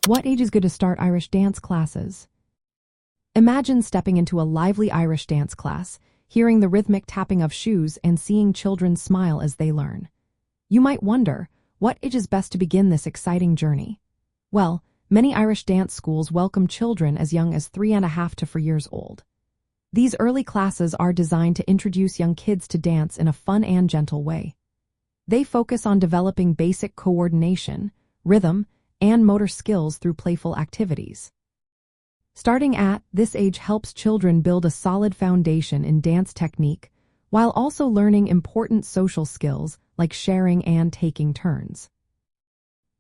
What age is good to start Irish dance classes? Imagine stepping into a lively Irish dance class, hearing the rhythmic tapping of shoes and seeing children smile as they learn. You might wonder, what age is best to begin this exciting journey? Well, many Irish dance schools welcome children as young as 3.5 to 4 years old. These early classes are designed to introduce young kids to dance in a fun and gentle way. They focus on developing basic coordination, rhythm, and motor skills through playful activities. Starting at this age helps children build a solid foundation in dance technique while also learning important social skills like sharing and taking turns.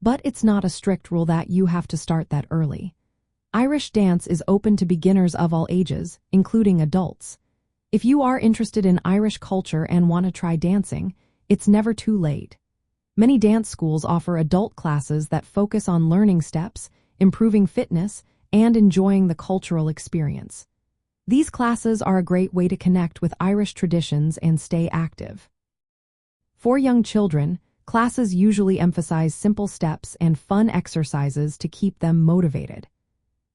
But it's not a strict rule that you have to start that early. Irish dance is open to beginners of all ages, including adults. If you are interested in Irish culture and want to try dancing, it's never too late. Many dance schools offer adult classes that focus on learning steps, improving fitness, and enjoying the cultural experience. These classes are a great way to connect with Irish traditions and stay active. For young children, classes usually emphasize simple steps and fun exercises to keep them motivated.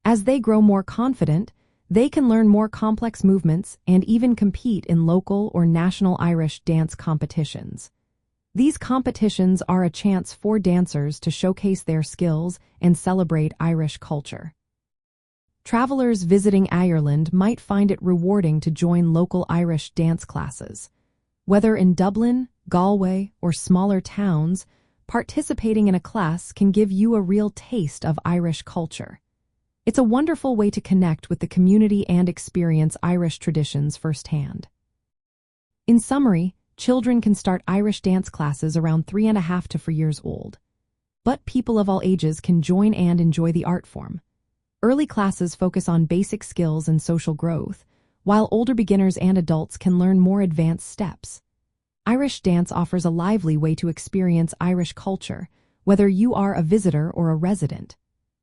As they grow more confident, they can learn more complex movements and even compete in local or national Irish dance competitions. These competitions are a chance for dancers to showcase their skills and celebrate Irish culture. Travelers visiting Ireland might find it rewarding to join local Irish dance classes. Whether in Dublin, Galway, or smaller towns, participating in a class can give you a real taste of Irish culture. It's a wonderful way to connect with the community and experience Irish traditions firsthand. In summary, children can start Irish dance classes around 3.5 to 4 years old. But people of all ages can join and enjoy the art form. Early classes focus on basic skills and social growth, while older beginners and adults can learn more advanced steps. Irish dance offers a lively way to experience Irish culture, whether you are a visitor or a resident.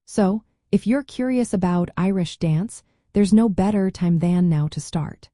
So, if you're curious about Irish dance, there's no better time than now to start.